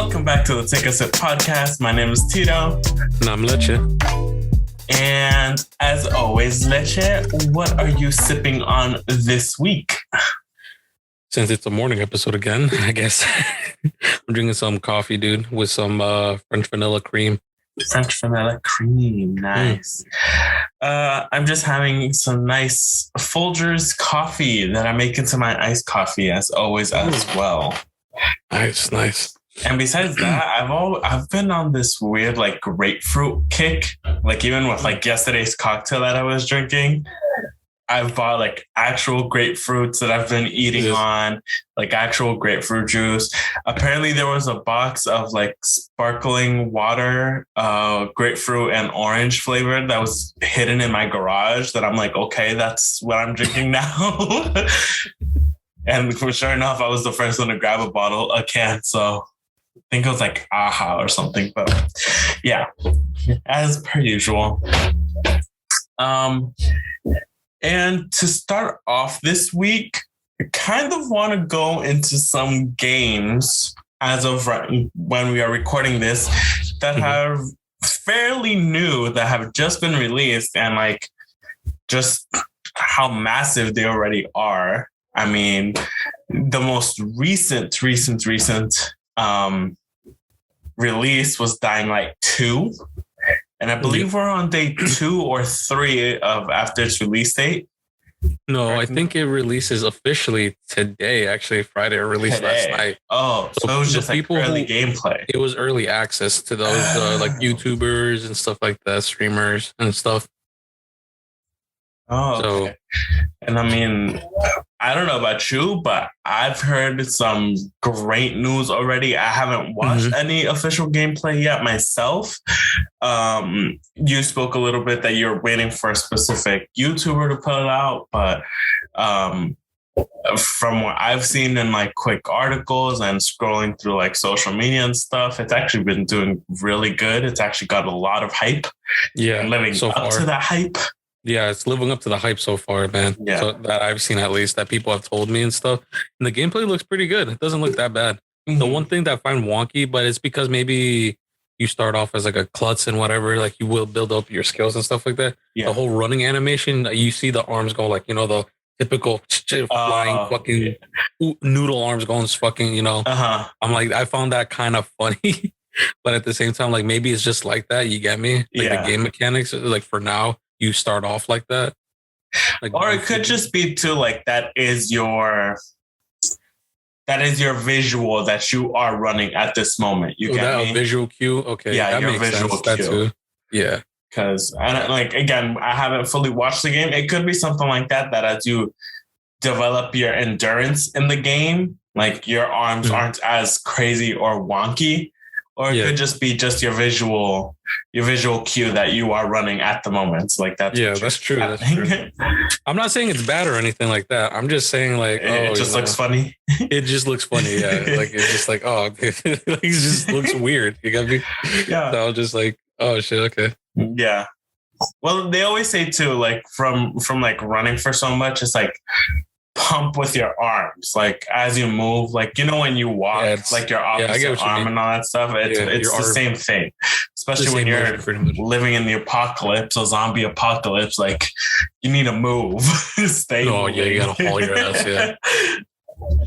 Welcome back to the Take a Sip podcast. My name is Tito. And I'm Leche. And as always, Leche, what are you sipping on this week? Since it's a morning episode again, I guess I'm drinking some coffee, dude, with some French vanilla cream. French vanilla cream, nice. I'm just having some nice Folgers coffee that I make into my iced coffee, as always, as well. Nice. And besides that, I've been on this weird like grapefruit kick. Like even with like yesterday's cocktail that I was drinking, I've bought like actual grapefruits that I've been eating on, like actual grapefruit juice. Apparently there was a box of like sparkling water, grapefruit and orange flavored that was hidden in my garage that I'm like, okay, that's what I'm drinking now. And sure enough, I was the first one to grab a can. So I think it was like AHA or something, but yeah, as per usual. And to start off this week, I kind of want to go into some games as of when we are recording this that have fairly new, that have just been released, and like just how massive they already are. I mean, the most recent release was Dying Light 2. And I believe we're on day 2 or 3 of after its release date. No, I think it releases officially today. Actually, Friday, or released last night. Oh, so it was just like early gameplay. It was early access to those like YouTubers and stuff like that, streamers and stuff. Oh, okay. And I mean, I don't know about you, but I've heard some great news already. I haven't watched any official gameplay yet myself. You spoke a little bit that you're waiting for a specific YouTuber to put it out, but from what I've seen in like quick articles and scrolling through like social media and stuff, it's actually been doing really good. It's actually got a lot of hype. Yeah, and living so up far to that hype. Yeah, it's living up to the hype so far, man. Yeah. So that I've seen, at least, that people have told me and stuff. And the gameplay looks pretty good. It doesn't look that bad. The one thing that I find wonky, but it's because maybe you start off as like a klutz and whatever, like you will build up your skills and stuff like that. Yeah. The whole running animation, you see the arms go like, the typical flying fucking noodle arms going fucking, I'm like, I found that kind of funny. But at the same time, like maybe it's just like that. You get me? Like the game mechanics, like for now, you start off like that. Like, or it could just be too like that is your visual that you are running at this moment. You get me? Visual cue. Okay, yeah, that your makes visual sense. cue. That too. Yeah, because again, I haven't fully watched the game. It could be something like that as you develop your endurance in the game, like your arms aren't as crazy or wonky. Or it could just be just your visual cue that you are running at the moment. Like that's that's true. That's true. I'm not saying it's bad or anything like that. I'm just saying like it just looks funny. It just looks funny, yeah. Like it's just like it just looks weird. You got me? Yeah. So I was just like, oh shit, okay. Yeah. Well, they always say too, like from like running for so much, it's like pump with your arms, like as you move, like when you walk, like your opposite arm and all that stuff. It's the same thing, especially when you're living in the apocalypse, a zombie apocalypse. Like you need to move. Stay. Oh yeah, you gotta haul your ass. Yeah.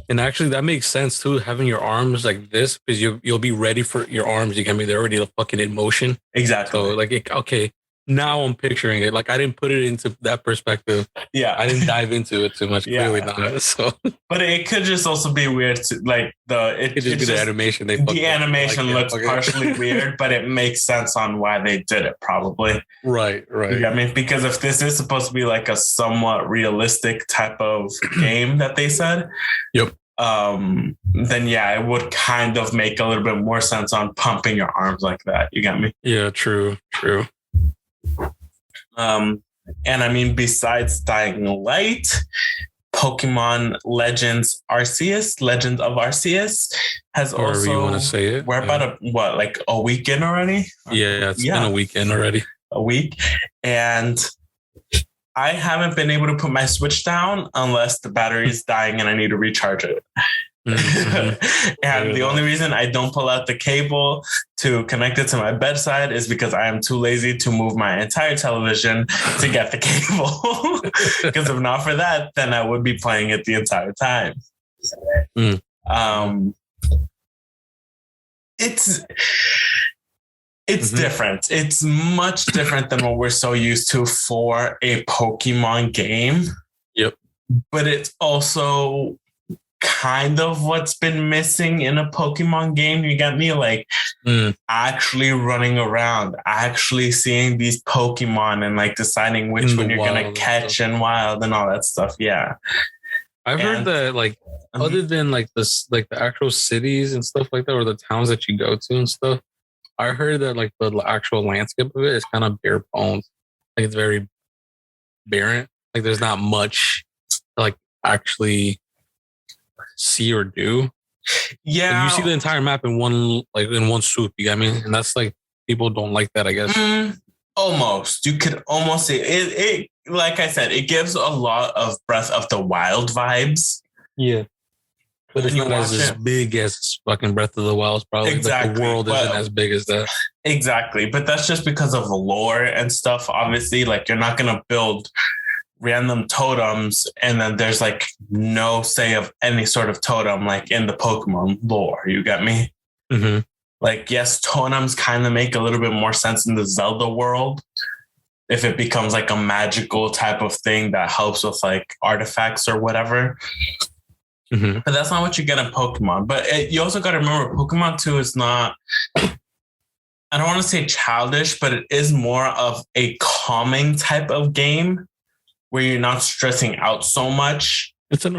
And actually, that makes sense too. Having your arms like this, because you'll be ready for your arms. You can be they're already fucking in motion. Exactly. So like okay. Now I'm picturing it. Like I didn't put it into that perspective. Yeah, I didn't dive into it too much. Clearly not. So, but it could just also be weird. Like it could just be the animation. The animation looks partially weird, but it makes sense on why they did it. Probably. Right. Yeah, I mean, because if this is supposed to be like a somewhat realistic type of game that they said, yep. Then it would kind of make a little bit more sense on pumping your arms like that. You got me? Yeah. True. And I mean, besides Dying Light, Pokemon Legends of Arceus has However you want to say it. We're about a week in already? Yeah, it's been a weekend already. A week. And I haven't been able to put my Switch down unless the battery is dying and I need to recharge it. Mm-hmm. And the only reason I don't pull out the cable to connect it to my bedside is because I am too lazy to move my entire television to get the cable. Because if not for that, then I would be playing it the entire time. It's different. It's much different than what we're so used to for a Pokemon game. Yep. But it's also kind of what's been missing in a Pokemon game. You got me? Like actually running around, actually seeing these Pokemon and like deciding which one you're gonna catch and wild and all that stuff. Yeah. I've heard that like other than like this, like the actual cities and stuff like that, or the towns that you go to and stuff, I heard that like the actual landscape of it is kind of bare bones. Like it's very barren. Like there's not much to like actually see or do. Yeah. Like, you see the entire map in one swoop, you got me? And that's like people don't like that, I guess. Almost. You could almost say it like I said, it gives a lot of Breath of the Wild vibes. Yeah. But it's not as big as fucking Breath of the Wild, probably. Exactly. Like the world isn't as big as that. Exactly. But that's just because of lore and stuff. Obviously, like you're not going to build random totems and then there's like no say of any sort of totem like in the Pokemon lore. You get me? Mm-hmm. Like, yes, totems kind of make a little bit more sense in the Zelda world if it becomes like a magical type of thing that helps with like artifacts or whatever. Mm-hmm. But that's not what you get in Pokemon. But you also got to remember, Pokemon 2 is not, I don't want to say childish, but it is more of a calming type of game where you're not stressing out so much. It's a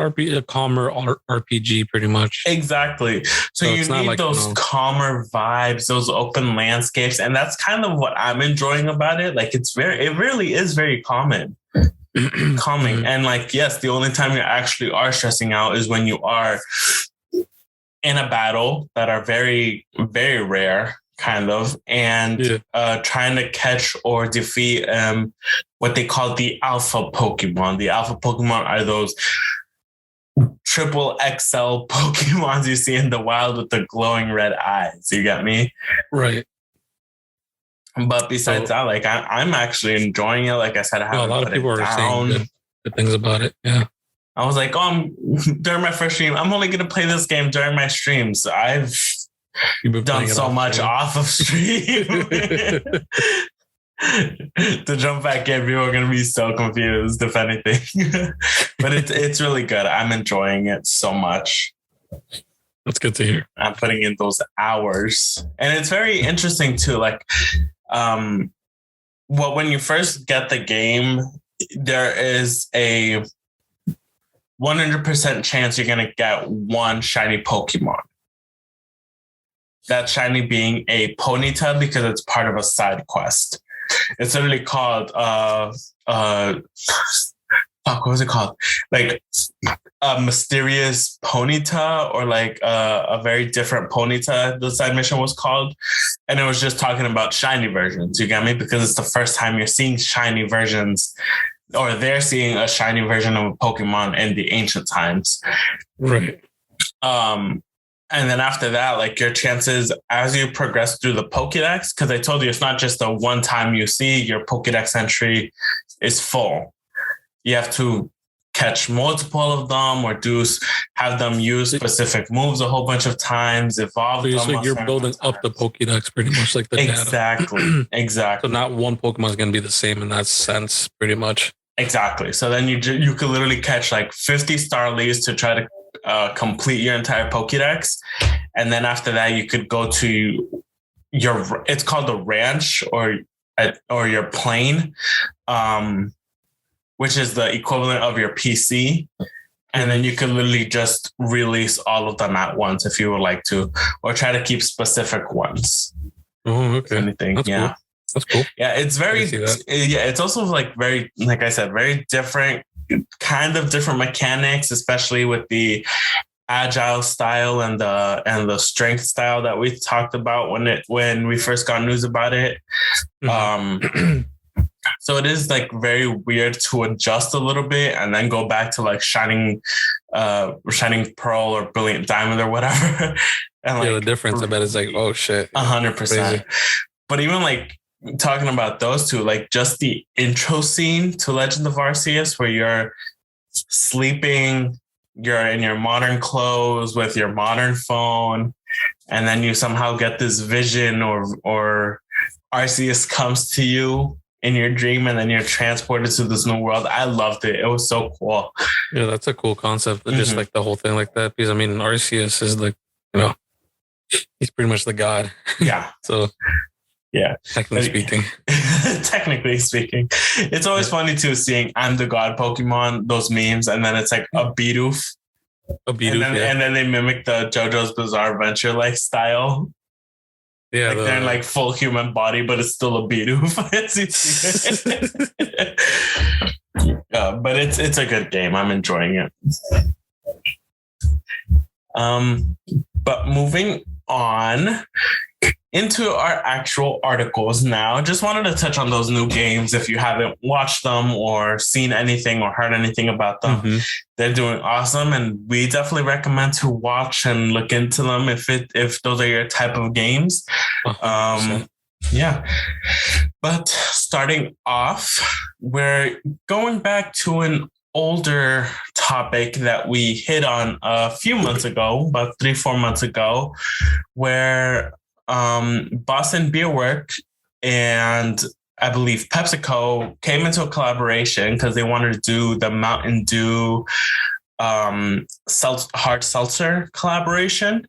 calmer RPG, pretty much. Exactly. So you need like, those calmer vibes, those open landscapes, and that's kind of what I'm enjoying about it. Like it really is very calming. And like, yes, the only time you actually are stressing out is when you are in a battle that are very, very rare, kind of, and trying to catch or defeat what they call the alpha Pokemon. The alpha Pokemon are those triple XL Pokemons you see in the wild with the glowing red eyes. You got me? Right. But besides that, like I'm actually enjoying it. Like I said, I haven't a lot of people are saying good things about it. Yeah. I was like, during my first stream, I'm only going to play this game during my streams. I've done so much off of stream. To jump back in, people are going to be so confused, if anything. But it's really good. I'm enjoying it so much. That's good to hear. I'm putting in those hours. And it's very interesting, too. Like, when you first get the game, there is a 100% chance you're going to get one shiny Pokemon. That shiny being a Ponyta because it's part of a side quest. It's literally called what was it called? Like a mysterious Ponyta, or like a very different Ponyta. The side mission was called, and it was just talking about shiny versions. You get me? Because it's the first time you're seeing shiny versions, or they're seeing a shiny version of a Pokemon in the ancient times. Right. And then after that, like your chances as you progress through the Pokédex, because I told you it's not just the one time you see your Pokédex entry is full. You have to catch multiple of them or have them use specific moves a whole bunch of times, evolve them. So you're building up the Pokédex pretty much like the data. Exactly. So not one Pokemon is going to be the same in that sense, pretty much. Exactly. So then you could literally catch like 50 Starlies to try to complete your entire Pokédex. And then after that, you could go to it's called the ranch or your plane, which is the equivalent of your PC. And then you can literally just release all of them at once if you would like to, or try to keep specific ones. Oh, okay. Anything. That's yeah. Cool. That's cool. Yeah. It's very, it's also like very, like I said, very different, kind of different mechanics, especially with the agile style and the strength style that we talked about when we first got news about it. So it is like very weird to adjust a little bit and then go back to like shining pearl or brilliant diamond or whatever. And like the difference I bet is like, oh shit. 100%. But even like talking about those two, like just the intro scene to Legend of Arceus where you're sleeping, you're in your modern clothes with your modern phone, and then you somehow get this vision or Arceus comes to you in your dream and then you're transported to this new world. I loved it. It was so cool. Yeah, that's a cool concept. Just like the whole thing like that. Because I mean, Arceus is like, he's pretty much the god. Yeah. So yeah. Technically speaking. It's always funny too seeing I'm the god Pokemon, those memes, and then it's like a Bidoof. And then they mimic the JoJo's Bizarre Adventure like style. Yeah, like they're in like full human body, but it's still a Bidoof. But it's a good game. I'm enjoying it. But moving on into our actual articles now, just wanted to touch on those new games. If you haven't watched them or seen anything or heard anything about them, they're doing awesome. And we definitely recommend to watch and look into them if those are your type of games. Yeah. But starting off, we're going back to an older topic that we hit on a few months ago, about 3-4 months ago, where Boston Beer Work and I believe PepsiCo came into a collaboration because they wanted to do the Mountain Dew hard seltzer collaboration.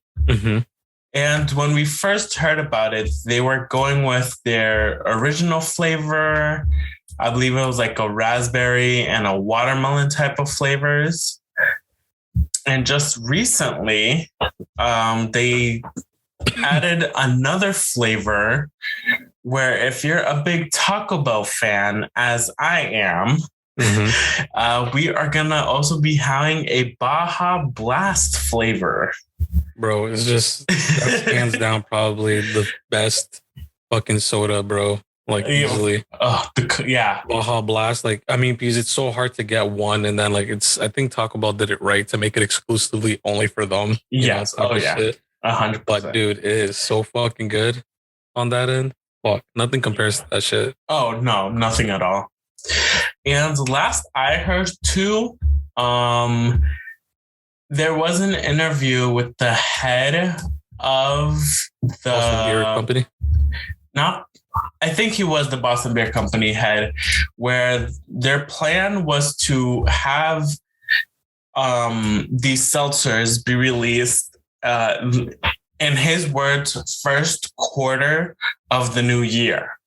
And when we first heard about it, they were going with their original flavor. I believe it was like a raspberry and a watermelon type of flavors. And just recently, they added another flavor where if you're a big Taco Bell fan, as I am, we are going to also be having a Baja Blast flavor. Bro, it's just that's hands down probably the best fucking soda, bro. Like easily. Baja Blast. Like, I mean, because it's so hard to get one. And then like I think Taco Bell did it right to make it exclusively only for them. Yes. Shit. 100%. But dude, it is so fucking good on that end. Fuck, nothing compares to that shit. Oh no, nothing at all. And last I heard too, there was an interview with the head of the Boston Beer Company. I think he was the Boston Beer Company head, where their plan was to have these seltzers be released in his words, first quarter of the new year,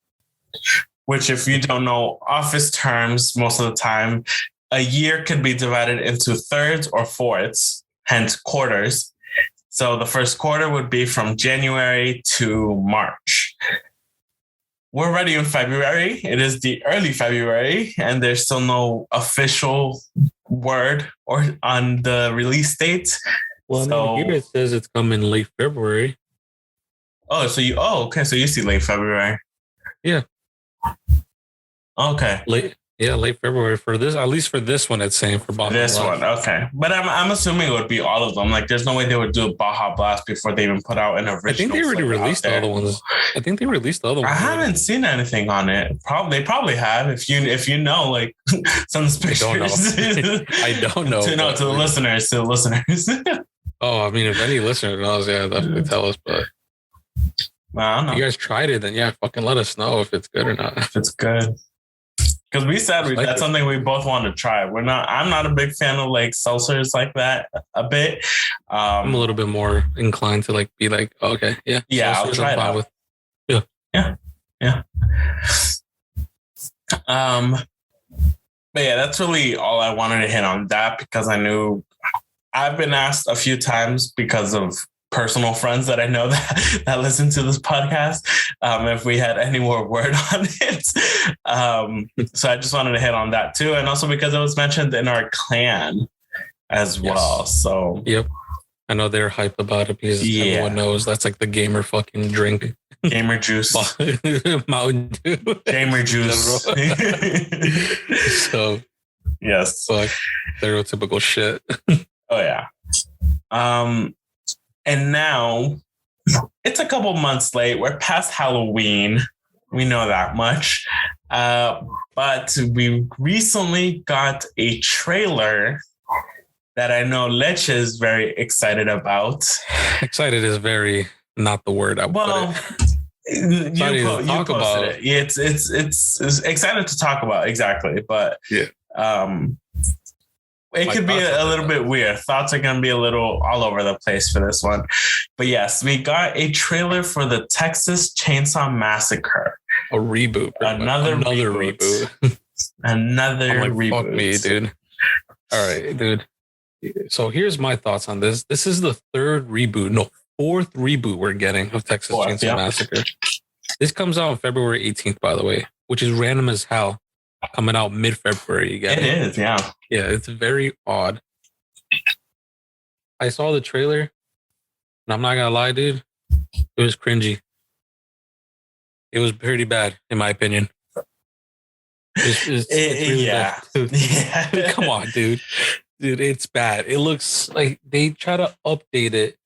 which if you don't know office terms, most of the time, a year could be divided into thirds or fourths, hence quarters. So the first quarter would be from January to March. We're already in February. It is the early February, and there's still no official word or on the release date. Well, here it says it's coming late February. Okay. So you see late February. Yeah. Okay. Late February for this. At least for this one, it's saying for Baja This Blast. one, okay. But I'm assuming it would be all of them. Like, there's no way they would do a Baja Blast before they even put out an original. I think they already released the other ones. I haven't seen anything on it. They probably have. If you know, like, some pictures. I don't know. To the listeners. Oh, I mean, if any listener knows, yeah, definitely tell us. But I don't know. If you guys tried it, then yeah, fucking let us know if it's good or not. If it's good. Because we said that's something we both want to try. I'm not a big fan of like seltzers like that a bit. I'm a little bit more inclined to like be like, oh, okay, yeah. Yeah, I'll try it out. Yeah. But yeah, that's really all I wanted to hit on that, because I knew I've been asked a few times because of personal friends that I know that listen to this podcast, if we had any more word on it. So I just wanted to hit on that too. And also because it was mentioned in our clan as well. So yep. I know they're hyped about it because everyone knows that's like the gamer fucking drink. Gamer juice. Mountain Dew. Gamer juice. So, yes. Fuck. Stereotypical shit. Oh, yeah. And now it's a couple months late. We're past Halloween. We know that much. But we recently got a trailer that I know Leche is very excited about. Excited is very not the word I would put it. You posted it. It's excited to talk about, exactly. But it could be a little bit weird. Thoughts are going to be a little all over the place for this one. But yes, we got a trailer for the Texas Chainsaw Massacre. A reboot. Another reboot. Another reboot. Fuck me, dude. All right, dude. So here's my thoughts on this. This is the fourth reboot we're getting of Texas Chainsaw Massacre. This comes out on February 18th, by the way, which is random as hell. Coming out mid-February. You get it? It is, yeah. Yeah, it's very odd. I saw the trailer, and I'm not gonna lie, dude. It was cringy. It was pretty bad, in my opinion. It's really bad. Yeah. Come on, dude. Dude, it's bad. It looks like they try to update it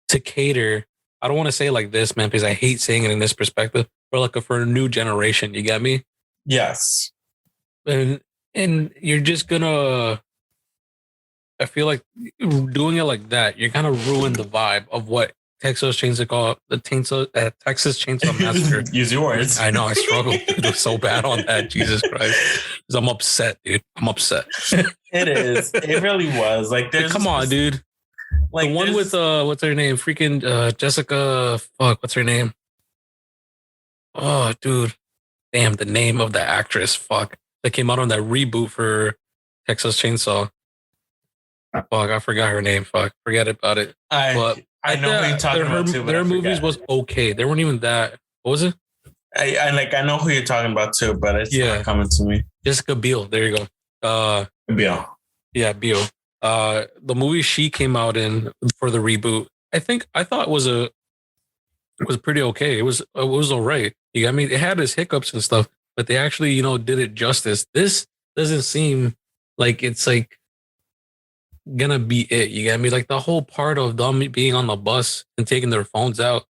to cater. I don't want to say it like this, man, because I hate saying it in this perspective, but for a new generation. You get me? Yes. And you're just gonna. I feel like doing it like that, you're gonna ruin the vibe of what Texas Chainsaw Massacre. Use your words. I know I struggled. It was so bad on that. Jesus Christ. I'm upset, dude. I'm upset. It is. It really was. Come on, dude. Like the one with what's her name? Freaking Jessica. Fuck, what's her name? Oh, dude. Damn, the name of the actress. Fuck. That came out on that reboot for Texas Chainsaw. Fuck, I forgot her name. Fuck, forget about it. I know who you're talking about too. Their movies was okay. They weren't even that. What was it? I know who you're talking about too, but it's not coming to me. Jessica Biel. There you go. Biel. Yeah, Biel. The movie she came out in for the reboot, I thought was pretty okay. It was all right. You got me. It had its hiccups and stuff, but they actually, did it justice. This doesn't seem like it's like gonna be it. You get me? Like the whole part of them being on the bus and taking their phones out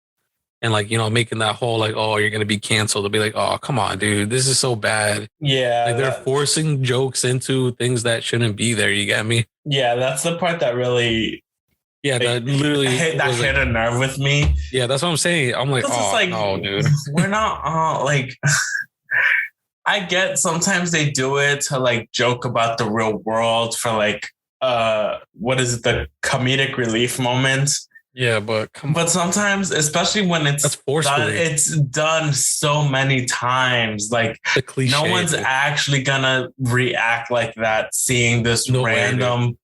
and making that whole oh, you're gonna be canceled. They'll be like, oh, come on, dude, this is so bad. Yeah, they're forcing jokes into things that shouldn't be there. You get me? Yeah, that's the part that really. Yeah, that literally hit a nerve with me. Yeah, that's what I'm saying. I'm like, oh, no, dude. We're not I get sometimes they do it to joke about the real world for what is it, the comedic relief moment. Yeah, but sometimes, especially when it's done so many times, the cliche, no one's actually gonna react like that seeing this random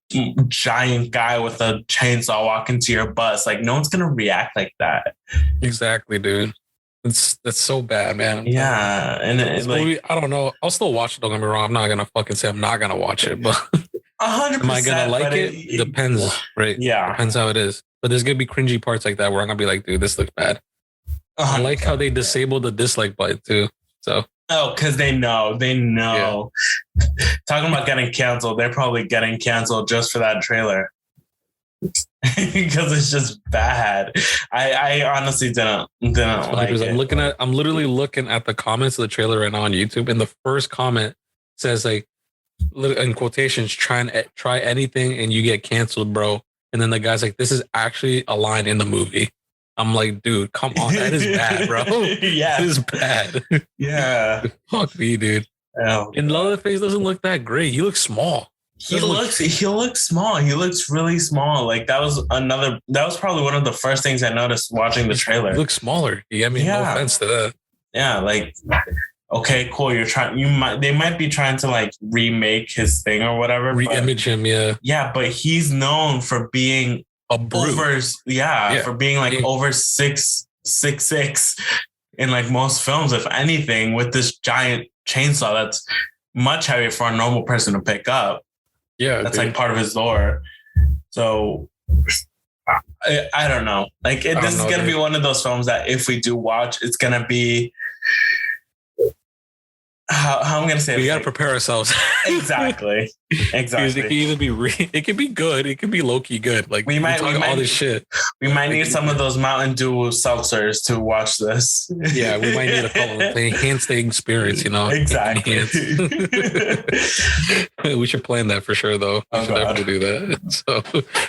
giant guy with a chainsaw walk into your bus. No one's gonna react like that. Exactly, dude. That's so bad, man. Yeah, and this movie, I don't know. I'll still watch it. Don't get me wrong. I'm not gonna fucking say I'm not gonna watch it, but 100%. Am I gonna like it? Depends, right? Yeah, depends how it is. But there's gonna be cringy parts like that where I'm gonna be like, dude, this looks bad. 100%. I like how they disabled the dislike button too. So because they know. Yeah. Talking about getting canceled, they're probably getting canceled just for that trailer. Because it's just bad. I honestly didn't like it. I'm literally looking at the comments of the trailer right now on YouTube, and the first comment says in quotations, try anything and you get canceled, bro. And then the guy's like, this is actually a line in the movie. I'm like, dude, come on, that is bad, bro. Yeah, it is bad. Yeah, fuck me, dude. Oh, and Leatherface doesn't look that great. He looks small. He looks small. He looks really small. That was probably one of the first things I noticed watching the trailer. He looks smaller. You get me? No offense to that. Yeah, okay, cool. They might be trying to remake his thing or whatever. Re-image him, yeah. Yeah, but he's known for being a brute. For being over 6'6" in most films, if anything, with this giant chainsaw that's much heavier for a normal person to pick up. Yeah, that's part of his lore. So I don't know. Like this is gonna be one of those films that if we do watch, it's gonna be. How I'm gonna say we gotta prepare ourselves. Exactly. Because it can either be it can be good, it can be low key good. Like we might all this shit. We might need some of those Mountain Dew seltzers to watch this. Yeah, we might need a couple to enhance the experience, you know. Exactly. We should plan that for sure, though. We should definitely do that. So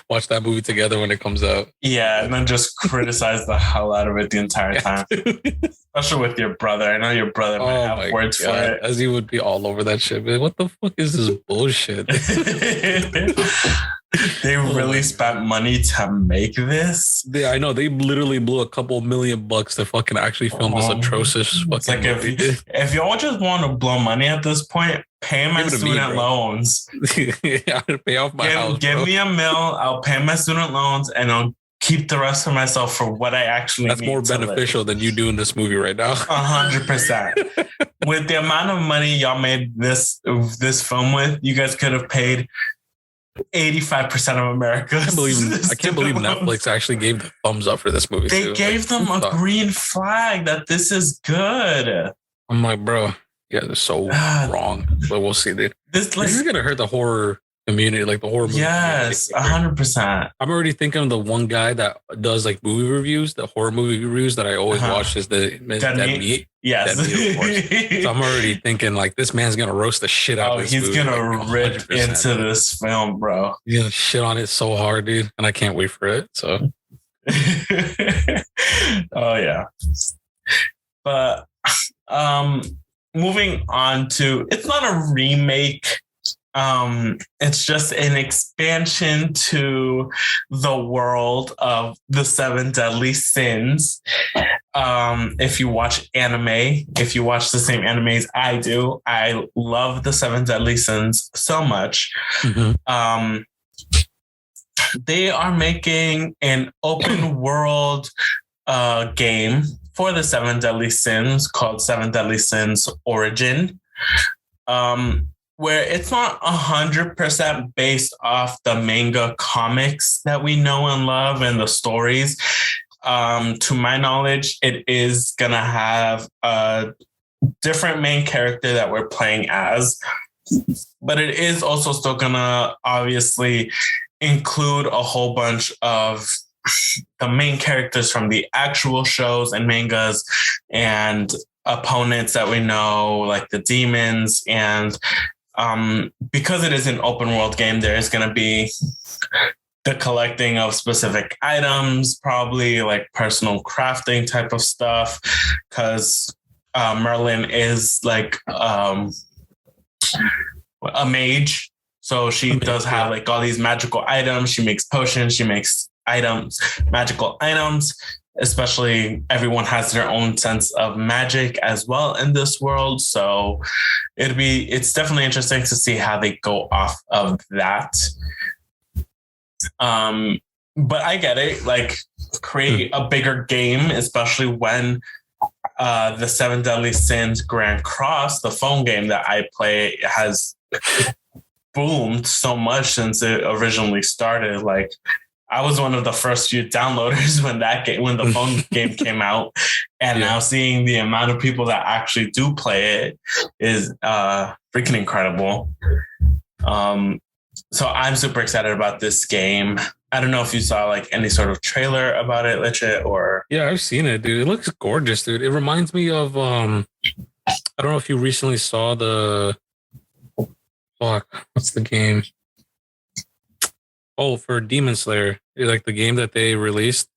watch that movie together when it comes out. Yeah, and then just criticize the hell out of it the entire time. Especially with your brother. I know your brother might have words for it. As he would be all over that shit. Man, what the fuck is this bullshit? They really spent money to make this. I know they literally blew a couple $1 million to fucking actually film this atrocious fucking movie. If y'all just want to blow money at this point, pay my student loans. Yeah, pay off my house. Give me $1 million. I'll pay my student loans, and I'll keep the rest for myself for what I actually need. That's more beneficial than you doing this movie right now. 100%. With the amount of money y'all made this film with, you guys could have paid 85% of America. I can't believe Netflix actually gave the thumbs up for this movie. They gave them a green flag that this is good. I'm like, bro, yeah, they're so wrong. But we'll see, dude. This is gonna hurt the horror community, like the horror movie. Yes, 100%. I'm already thinking of the one guy that does like movie reviews, the horror movie reviews that I always watch is the Dead Meat. Yes. Dead Meat, of course. So I'm already thinking like this man's gonna roast the shit out of this movie. He's gonna rip into this film, bro. He's gonna shit on it so hard, dude. And I can't wait for it. So oh yeah. But moving on to, it's not a remake. It's just an expansion to the world of the 7 Deadly Sins. If you watch anime, if you watch the same animes I do, I love the 7 Deadly Sins so much. Mm-hmm. They are making an open world game for the 7 Deadly Sins called 7 Deadly Sins Origin. Where it's not 100% based off the manga comics that we know and love and the stories. To my knowledge, it is going to have a different main character that we're playing as, but it is also still going to obviously include a whole bunch of the main characters from the actual shows and mangas and opponents that we know, like the demons. And because it is an open world game, there is going to be the collecting of specific items, probably like personal crafting type of stuff, because Merlin is like a mage. So she does have like all these magical items. She makes potions, she makes magical items. Especially everyone has their own sense of magic as well in this world. So it's definitely interesting to see how they go off of that. But I get it, like create a bigger game, especially when the 7 Deadly Sins Grand Cross, the phone game that I play, has boomed so much since it originally started. Like, I was one of the first few downloaders when the phone game came out, and now seeing the amount of people that actually do play it is freaking incredible. So I'm super excited about this game. I don't know if you saw like any sort of trailer about it, Leche, or... Yeah, I've seen it, dude. It looks gorgeous, dude. It reminds me of I don't know if you recently saw what's the game? Oh, for Demon Slayer, like the game that they released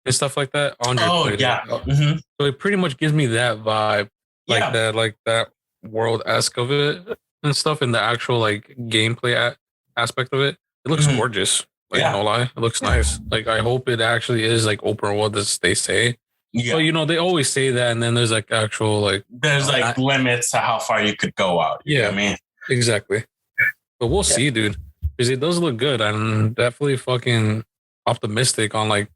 and stuff like that. Andre played it. Mm-hmm. So it pretty much gives me that vibe, like that world-esque of it and stuff, and the actual like gameplay aspect of it. It looks gorgeous. Like, no lie, it looks nice. Like, I hope it actually is like open world as they say. Yeah. But they always say that, and then there's like actual like there's like limits to how far you could go out. You know what I mean, exactly. But we'll see, dude. Because it does look good. I'm definitely fucking optimistic on like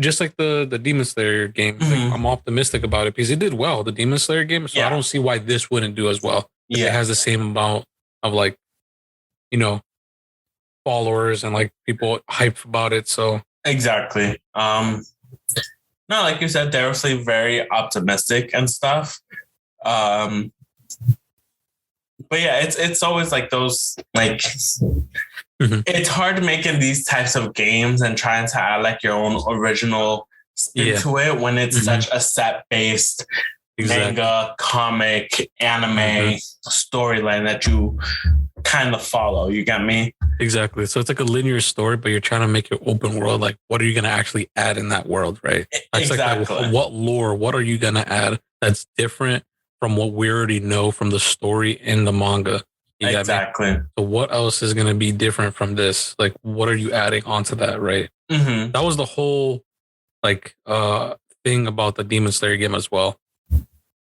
just like the Demon Slayer game. Like, I'm optimistic about it because it did well, the Demon Slayer game. So I don't see why this wouldn't do as well. Yeah. It has the same amount of like, followers and like people hype about it. So Exactly. No, like you said, they're obviously very optimistic and stuff. But yeah, it's always like those like it's hard making these types of games and trying to add like your own original spin to it when it's such a set based manga, comic, anime storyline that you kind of follow. You get me? Exactly. So it's like a linear story, but you're trying to make it open world. Like, what are you going to actually add in that world, right? That's exactly. Like, what lore? What are you going to add that's different from what we already know from the story in the manga? Exactly. So what else is going to be different from this? Like, what are you adding onto that, right? That was the whole like thing about the Demon Slayer game as well.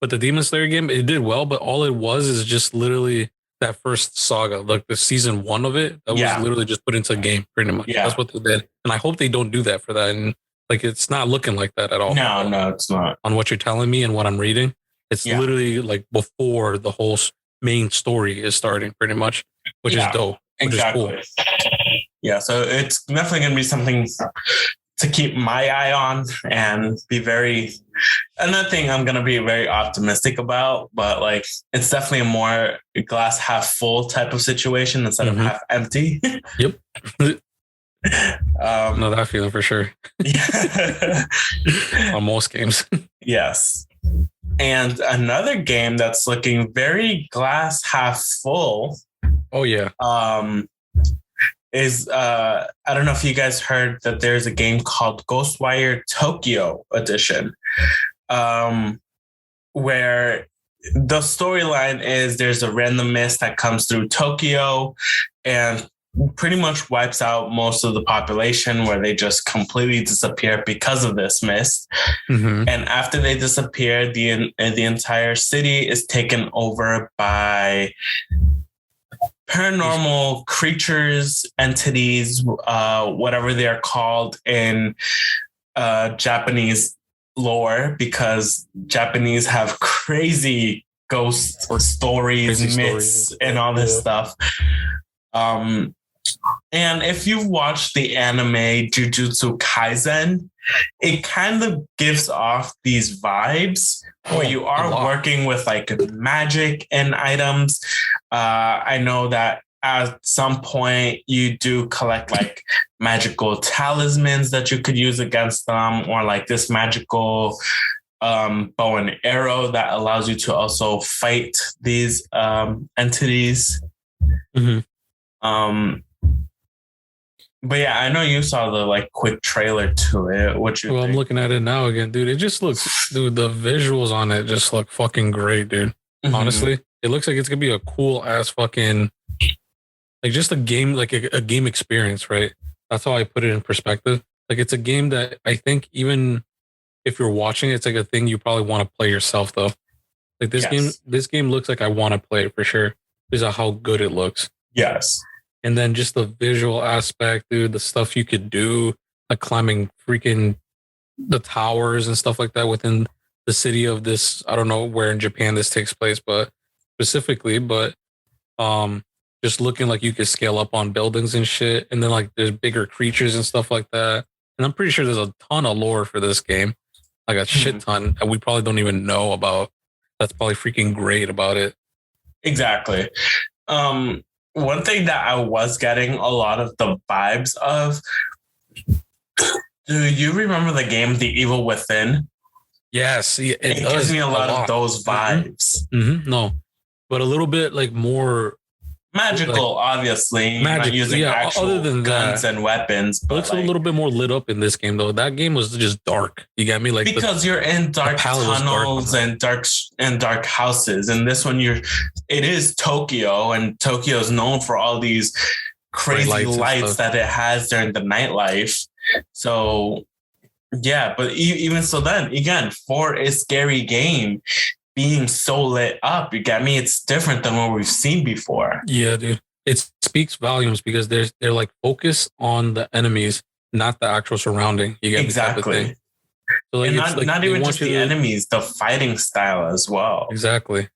But the Demon Slayer game, it did well, but all it was is just literally that first saga, like the season 1 of it, that was literally just put into a game, pretty much. That's what they did. And I hope they don't do that for that. And like, it's not looking like that at all. No, it's not. On what you're telling me and what I'm reading, it's literally like before the whole main story is starting, pretty much, which is dope. Exactly. Is cool. Yeah, so it's definitely going to be something to keep my eye on and be very. Another thing I'm going to be very optimistic about, but like it's definitely a more glass half full type of situation instead of half empty. Yep. No, that feeling for sure. On most games. Yes. And another game that's looking very glass half full. Oh yeah. Is I don't know if you guys heard that there's a game called Ghostwire Tokyo Edition, where the storyline is there's a random mist that comes through Tokyo and pretty much wipes out most of the population, where they just completely disappear because of this mist. And after they disappear, the entire city is taken over by paranormal creatures, entities, whatever they're called in Japanese lore, because Japanese have crazy ghost stories, myths, and all this stuff. And if you've watched the anime Jujutsu Kaisen, it kind of gives off these vibes where you are working with like magic and items. I know that at some point you do collect like magical talismans that you could use against them, or like this magical bow and arrow that allows you to also fight these entities. But yeah, I know you saw the like quick trailer to it. What you think? I'm looking at it now again, dude. It just looks, dude, the visuals on it just look fucking great, dude. Honestly, it looks like it's gonna be a cool ass fucking, like just a game, like a game experience, right? That's how I put it in perspective. Like it's a game that I think even if you're watching it, it's like a thing you probably want to play yourself though. Like this game looks like I want to play it for sure because of how good it looks. Yes. And then just the visual aspect, dude, the stuff you could do, like climbing freaking the towers and stuff like that within the city of this. I don't know where in Japan this takes place, but specifically, just looking like you could scale up on buildings and shit. And then like there's bigger creatures and stuff like that. And I'm pretty sure there's a ton of lore for this game, like a shit ton that we probably don't even know about. That's probably freaking great about it. Exactly. One thing that I was getting a lot of the vibes of, do you remember the game The Evil Within? Yes. It gives me a lot of those vibes. No, but a little bit like more magical, like, obviously. Not using actual other than guns and weapons. But it's like, a little bit more lit up in this game, though. That game was just dark. You get me? Like because you're in dark tunnels and dark houses. And this one, it is Tokyo, and Tokyo is known for all these crazy lights that it has during the nightlife. So, yeah, but even so, then again, for a scary game, being so lit up, you get me? It's different than what we've seen before. Yeah, dude. It speaks volumes because they're like focused on the enemies, not the actual surrounding. You get exactly. So like, and not even just the enemies, the fighting style as well. Exactly.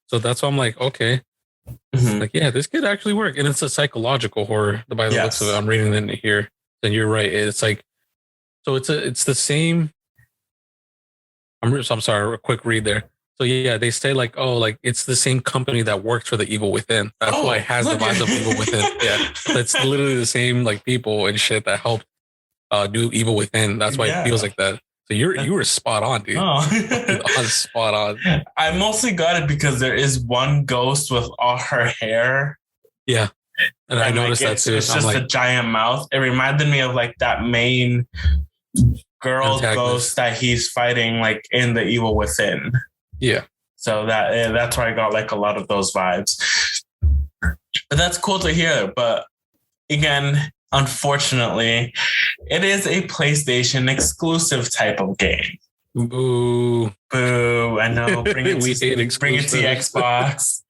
So that's why I'm like, okay. Like, yeah, this could actually work. And it's a psychological horror by the looks of it. I'm reading it in here. then you're right. It's like, so it's the same. I'm sorry, a quick read there. So yeah, they say like, oh, like it's the same company that works for the Evil Within. That's why it has the vibes of Evil Within. Yeah, it's literally the same like people and shit that helped do Evil Within. That's why it feels like that. So you were spot on, dude. Oh. Spot on. I mostly got it because there is one ghost with all her hair. Yeah. And I noticed that too. It's just a giant mouth. It reminded me of like that main girl ghost that he's fighting like in the Evil Within. Yeah. So that's where I got like a lot of those vibes. But that's cool to hear. But again, unfortunately, it is a PlayStation exclusive type of game. Boo. Boo. I know. Bring it to Xbox.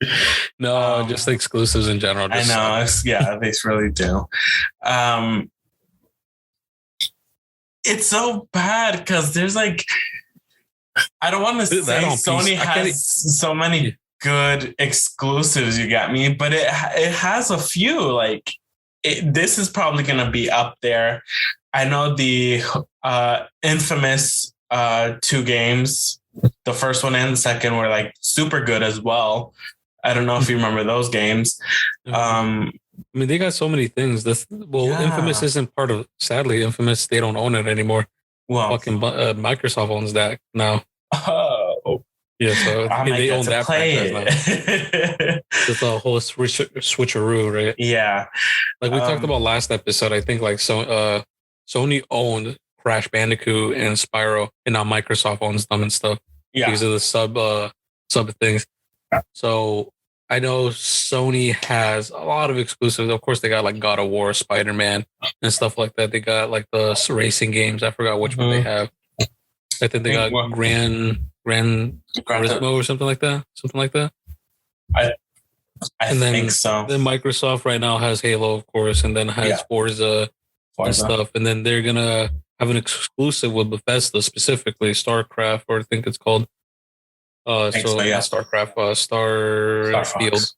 No, just exclusives in general. I know. Yeah, they really do. It's so bad because there's like, I don't want to say Sony has so many good exclusives, you got me, but it has a few. Like, this is probably going to be up there. I know the infamous 2 games, the first one and the second, were like super good as well. I don't know if you remember those games. I mean, they got so many things. Infamous isn't part of. Sadly, Infamous, they don't own it anymore. Well, fucking Microsoft owns that now. Oh, yeah. So they own that franchise now. It's a whole switcheroo, right? Yeah. Like we talked about last episode, I think like Sony owned Crash Bandicoot and Spyro, and now Microsoft owns them and stuff. Yeah. Because of the sub things. So I know Sony has a lot of exclusives. Of course, they got like God of War, Spider-Man, and stuff like that. They got like the racing games. I forgot which one they have. I think they got Gran Turismo or something like that. I and then, think so. Then Microsoft right now has Halo, of course, and then has Forza and stuff. And then they're gonna have an exclusive with Bethesda, specifically StarCraft, or I think it's called. StarCraft, Starfield.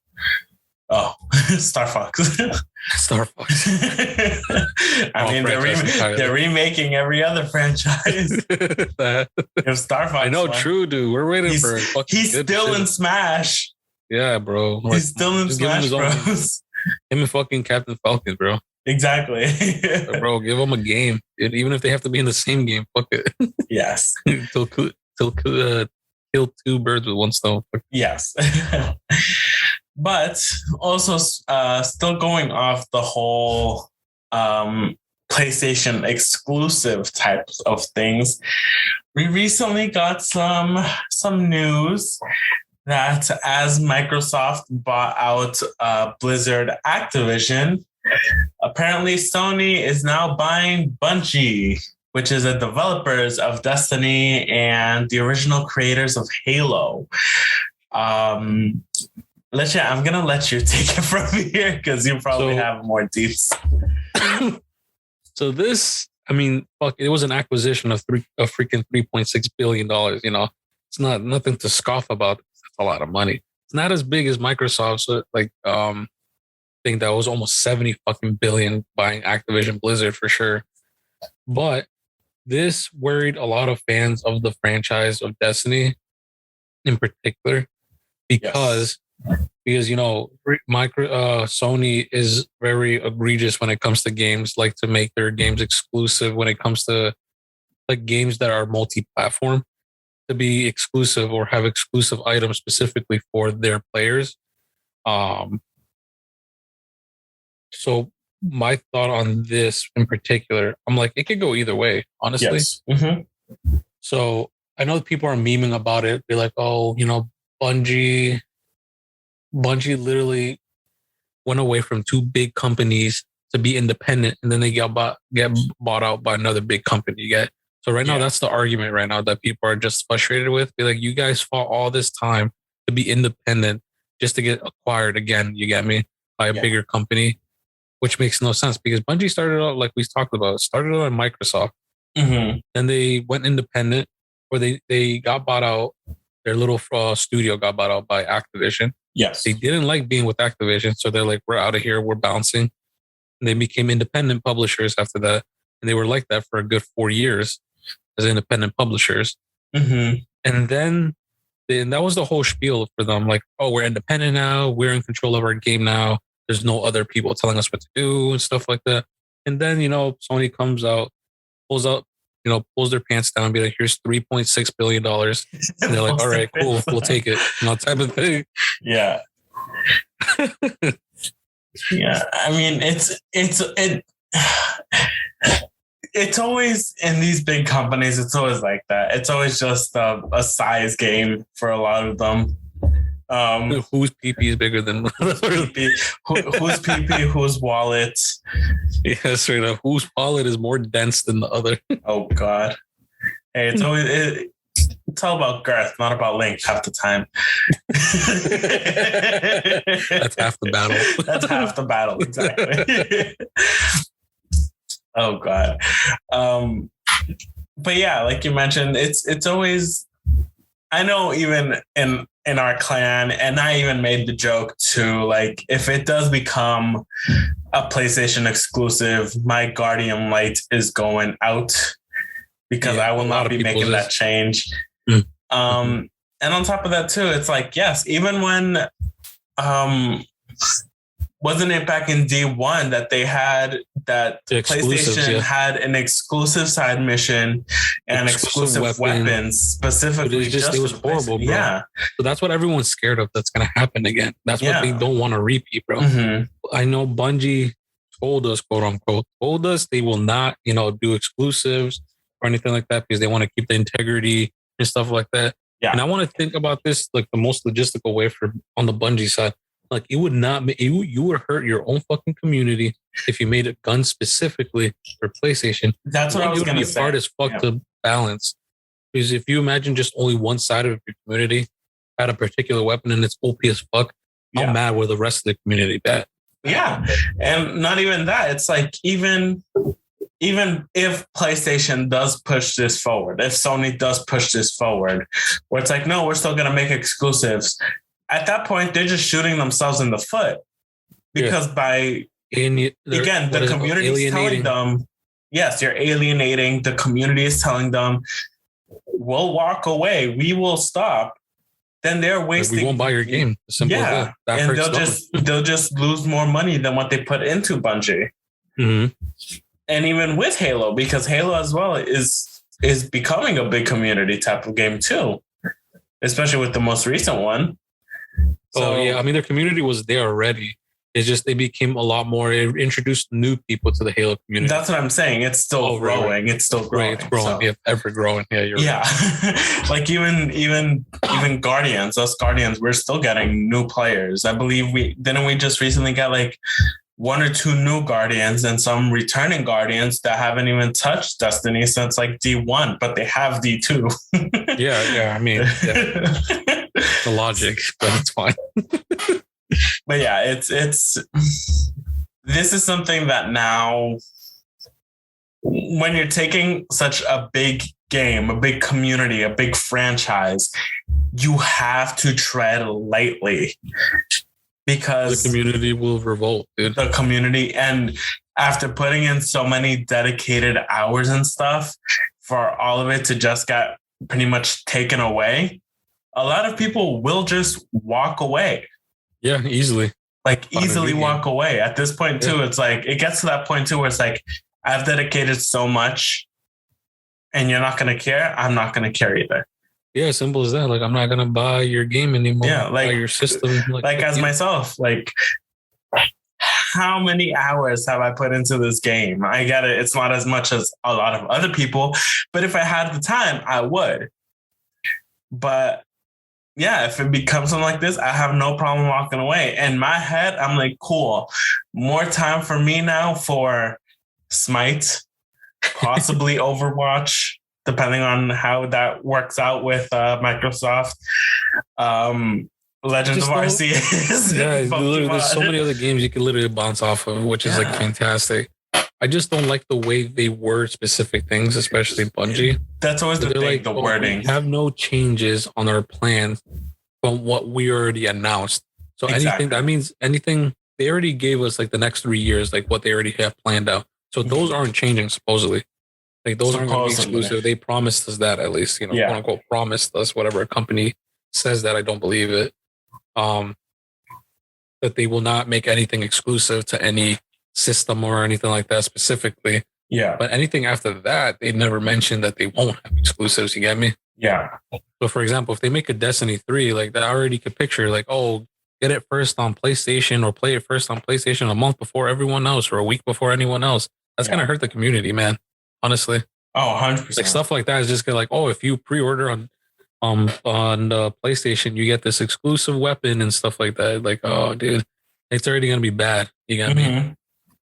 Oh, Star Fox. Star Fox. I mean, they're remaking every other franchise. If Star Fox, I know, true, dude. We're waiting for. He's still in Smash. Yeah, bro. He's still in Smash Bros. Him and fucking Captain Falcon, bro. Exactly. Bro, give them a game, even if they have to be in the same game. Fuck it. Yes. Kill 2 birds with 1 stone. Yes. But also still going off the whole PlayStation exclusive types of things, we recently got some news that as Microsoft bought out Blizzard Activision, apparently Sony is now buying Bungie, which is the developers of Destiny and the original creators of Halo. Leche, I'm going to let you take it from here because you probably have more deets. So this, I mean, fuck, it was an acquisition of freaking $3.6 billion, you know. It's nothing to scoff about. It's a lot of money. It's not as big as Microsoft's thing that was almost 70 fucking billion buying Activision Blizzard for sure. But this worried a lot of fans of the franchise of Destiny in particular because you know, Sony is very egregious when it comes to games, like to make their games exclusive when it comes to like games that are multi-platform to be exclusive or have exclusive items specifically for their players. So my thought on this in particular, I'm like, it could go either way, honestly. Yes. Mm-hmm. So I know people are memeing about it. They're like, oh, you know, Bungie literally went away from 2 big companies to be independent, and then they get bought out by another big company. So right now, that's the argument right now that people are just frustrated with. Be like, you guys fought all this time to be independent just to get acquired again. You get me? By a bigger company. Which makes no sense because Bungie started out, like we talked about, started out at Microsoft. Mm-hmm. Then they went independent, or they got bought out. Their little studio got bought out by Activision. Yes. They didn't like being with Activision, so they're like, we're out of here. We're bouncing. And they became independent publishers after that. And they were like that for a good 4 years as independent publishers. Mm-hmm. And then that was the whole spiel for them. Like, oh, we're independent now. We're in control of our game now. There's no other people telling us what to do and stuff like that. And then, Sony comes out, pulls their pants down and be like, here's $3.6 billion. And they're like, all right, cool, we'll take it. Type of thing. Yeah. Yeah. I mean, it's always in these big companies. It's always like that. It's always just a size game for a lot of them. Whose PP is bigger than whose PP, whose wallet? Yes, right now. Whose wallet is more dense than the other? Oh God! Hey, it's always it's all about girth, not about length half the time. That's half the battle. That's half the battle, exactly. Oh God. But yeah, like you mentioned, it's always. I know even in our clan, and I even made the joke too, like if it does become a PlayStation exclusive, my Guardian Light is going out because I will not be making that change. And on top of that too, it's like, yes, even when wasn't it back in D1 that they had that PlayStation had an exclusive side mission and exclusive weapons specifically? It was horrible, bro. Yeah. So that's what everyone's scared of. That's going to happen again. That's what they don't want to repeat, bro. Mm-hmm. I know Bungie told us, quote unquote, they will not, do exclusives or anything like that because they want to keep the integrity and stuff like that. Yeah. And I want to think about this like the most logistical way on the Bungie side. Like it would not, you would hurt your own fucking community if you made a gun specifically for PlayStation. That's what I was going to say. Hard as fuck to balance. Because if you imagine just only one side of your community had a particular weapon and it's OP as fuck, how mad were the rest of the community at? Yeah. And not even that. It's like even if PlayStation does push this forward, if Sony does push this forward, where it's like, no, we're still going to make exclusives. At that point, they're just shooting themselves in the foot because the community is telling them, yes, you're alienating. The community is telling them, we'll walk away. We will stop. Then they're wasting. We won't buy your game. Simple as that. And they'll just lose more money than what they put into Bungie. Mm-hmm. And even with Halo, because Halo as well is becoming a big community type of game too, especially with the most recent one. So, I mean, their community was there already. It's just they became a lot more. It introduced new people to the Halo community. That's what I'm saying. It's still growing. It's still growing. It's growing. So. Yeah, ever growing. Yeah, you're right. Like even Guardians, us Guardians, we're still getting new players. I believe we just recently got like 1 or 2 new Guardians and some returning Guardians that haven't even touched Destiny since like D1, but they have D2. yeah. I mean, the logic, but it's fine. But yeah, it's this is something that now when you're taking such a big game, a big community, a big franchise, you have to tread lightly because the community will revolt, dude. The community, and after putting in so many dedicated hours and stuff for all of it to just get pretty much taken away, a lot of people will just walk away. Yeah, easily. Like easily walk away. At this point too, it's like, it gets to that point too where it's like, I've dedicated so much and you're not going to care. I'm not going to care either. Yeah, simple as that. Like, I'm not going to buy your game anymore. Yeah, like buy your system. Like as myself, like how many hours have I put into this game? I get it. It's not as much as a lot of other people, but if I had the time, I would. But yeah, if it becomes something like this, I have no problem walking away. In my head, I'm like, cool. More time for me now for Smite, possibly Overwatch, depending on how that works out with Microsoft. Legends of Arceus. Yeah, there's so many other games you can literally bounce off of, which is like fantastic. I just don't like the way they word specific things, especially Bungie. That's always the thing, like, the wording. We have no changes on our plans from what we already announced. So anything they already gave us like the next 3 years, like what they already have planned out. So those aren't changing supposedly. Like those aren't going to be exclusive. They promised us that at least, quote unquote, promised us whatever a company says that. I don't believe it. That they will not make anything exclusive to any system or anything like that specifically. Yeah. But anything after that, they never mentioned that they won't have exclusives. You get me? Yeah. So for example, if they make a Destiny 3, like that, I already could picture like, oh, get it first on PlayStation or play it first on PlayStation a month before everyone else or a week before anyone else. That's going to hurt the community, man. Honestly. Oh, 100%. Like stuff like that is just like, oh, if you pre-order on the PlayStation, you get this exclusive weapon and stuff like that. Like, oh, dude, it's already going to be bad. You got me?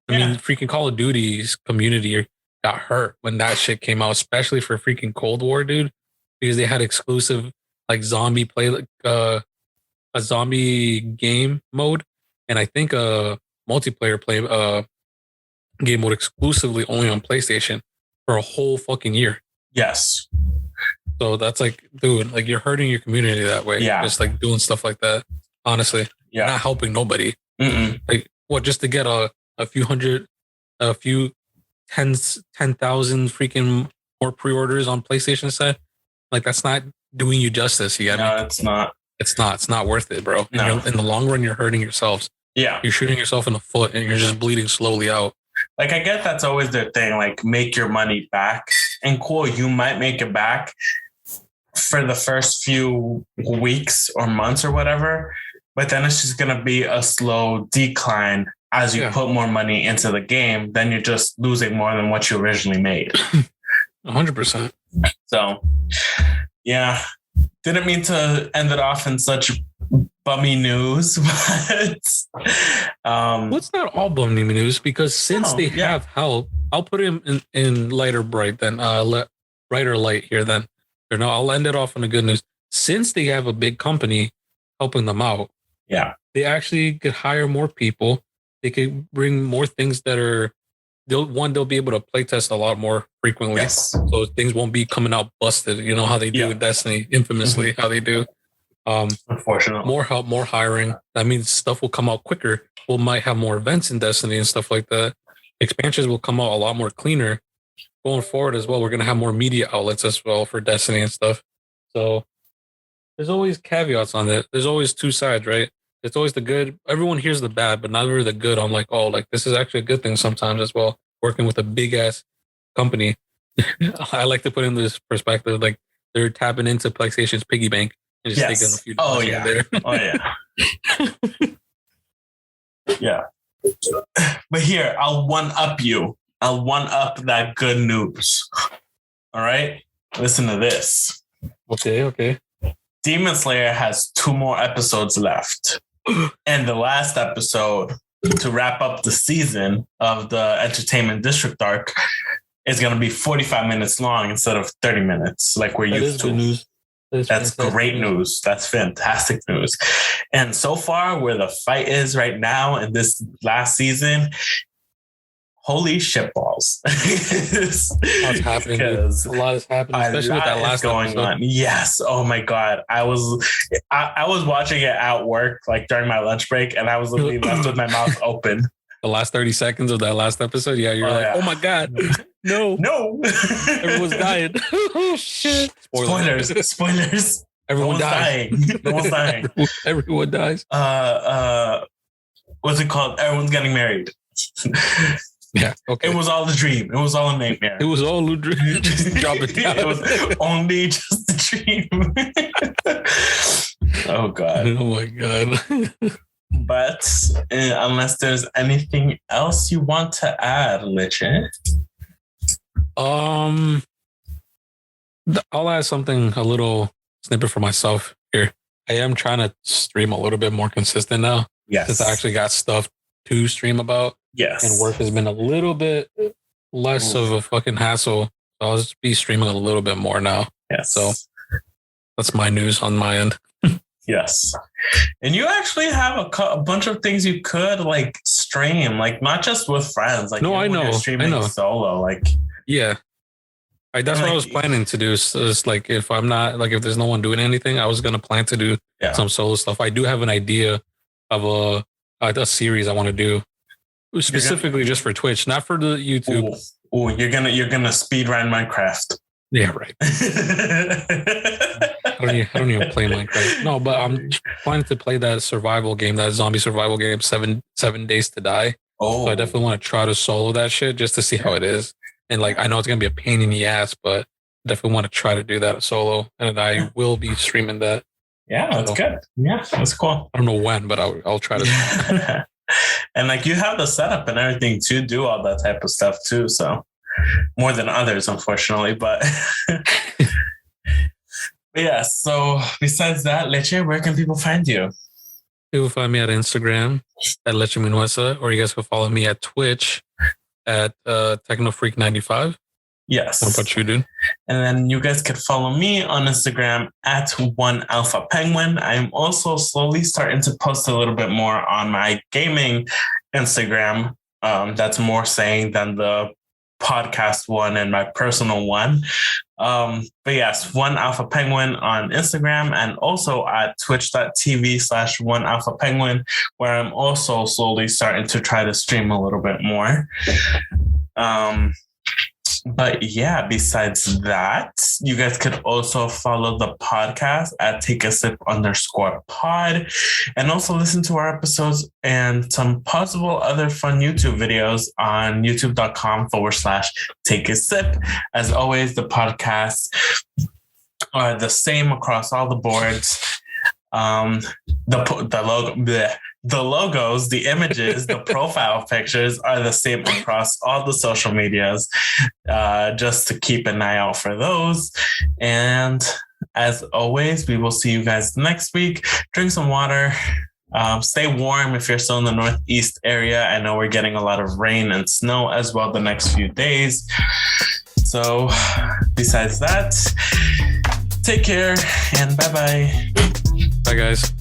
I mean, freaking Call of Duty's community got hurt when that shit came out, especially for freaking Cold War, dude, because they had exclusive like zombie play, a zombie game mode, and I think a multiplayer play game mode exclusively only on PlayStation for a whole fucking year. Yes. So that's like, dude, like you're hurting your community that way. Yeah. Just like doing stuff like that. Honestly. Yeah. Not helping nobody. Mm-mm. Like what, just to get a few 10,000 freaking more pre-orders on PlayStation set. Like that's not doing you justice. You got No, it's not. It's not worth it, bro. No. In the long run, you're hurting yourselves. Yeah. You're shooting yourself in the foot and you're just bleeding slowly out. Like, I get that's always their thing, like, make your money back. And cool, you might make it back for the first few weeks or months or whatever, but then it's just going to be a slow decline as you put more money into the game. Then you're just losing more than what you originally made. 100%. So, yeah. Didn't mean to end it off in such bummy news, but well, it's not all bummy news because since they have help, I'll put him in lighter bright than brighter light here then. Or no, I'll end it off on the good news. Since they have a big company helping them out, they actually could hire more people. They could bring more things that are they'll be able to play test a lot more frequently. Yes. So things won't be coming out busted. You know how they do with Destiny, infamously how they do. Unfortunately, more help, more hiring. That means stuff will come out quicker. We might have more events in Destiny and stuff like that. Expansions will come out a lot more cleaner going forward as well. We're going to have more media outlets as well for Destiny and stuff. So there's always caveats on it. There's always two sides, right? It's always the good. Everyone hears the bad, but not really the good. I'm like, oh, like this is actually a good thing sometimes as well. Working with a big ass company. I like to put in this perspective, like they're tapping into PlayStation's piggy bank. And just taking a few there. Yeah. But here, I'll one up you. I'll one up that good news. All right? Listen to this. Okay. Demon Slayer has 2 more episodes left. And the last episode to wrap up the season of the Entertainment District arc is going to be 45 minutes long instead of 30 minutes like we're used to. News. That's great news. That's fantastic news. And so far, where the fight is right now in this last season, holy shitballs. What's happening? A lot is happening, especially with that last going on. Yes. Oh my God. I was watching it at work, like during my lunch break, and I was literally left with my mouth open. The last 30 seconds of that last episode, you're oh my God. No. Everyone's dying. Oh shit. Spoilers. Everyone dies. No one's dying. Everyone dies. What's it called? Everyone's getting married. Yeah. Okay. It was all a dream. It was all a nightmare. It was all a dream. Just drop it down. It was only just a dream. Oh God. Oh my God. But unless there's anything else you want to add, Leche. I'll add something, a little snippet for myself here. I am trying to stream a little bit more consistent now. Yes. Since I actually got stuff to stream about. Yes. And work has been a little bit less of a fucking hassle. So I'll just be streaming a little bit more now. Yes. So that's my news on my end. Yes. And you actually have a bunch of things you could like stream, like not just with friends. Like, no, I know. Streaming solo, like. Yeah. That's what I was planning to do. Is like if I'm not like if there's no one doing anything, I was gonna plan to do some solo stuff. I do have an idea of a series I want to do specifically just for Twitch, not for the YouTube. Oh, you're gonna speed run Minecraft. Yeah, right. I don't even play Minecraft. No, but I'm planning to play that survival game, that zombie survival game, 7 Days to Die. Oh, so I definitely want to try to solo that shit just to see how it is. And like, I know it's gonna be a pain in the ass, but definitely want to try to do that solo, and I will be streaming that. Yeah, that's good. Yeah, that's cool. I don't know when, but I'll try to. And like, you have the setup and everything to do all that type of stuff too. So more than others, unfortunately, but yeah. So besides that, Leche, where can people find you? You will find me at Instagram at Leche Minuesa, or you guys can follow me at Twitch at TechnoFreak95. Yes. What about you, dude? And then you guys could follow me on Instagram at OneAlphaPenguin. I'm also slowly starting to post a little bit more on my gaming Instagram. That's more saying than the podcast one and my personal one. But yes, OneAlphaPenguin on Instagram, and also at twitch.tv/OneAlphaPenguin, where I'm also slowly starting to try to stream a little bit more. But yeah, besides that, you guys could also follow the podcast at TakeASip_pod, and also listen to our episodes and some possible other fun YouTube videos on youtube.com/TakeASip. As always, the podcasts are the same across all the boards. The logos, the images, the profile pictures are the same across all the social medias, just to keep an eye out for those. And as always, we will see you guys next week. Drink some water. Stay warm if you're still in the Northeast area. I know we're getting a lot of rain and snow as well the next few days. So besides that, take care and bye-bye. Bye, guys.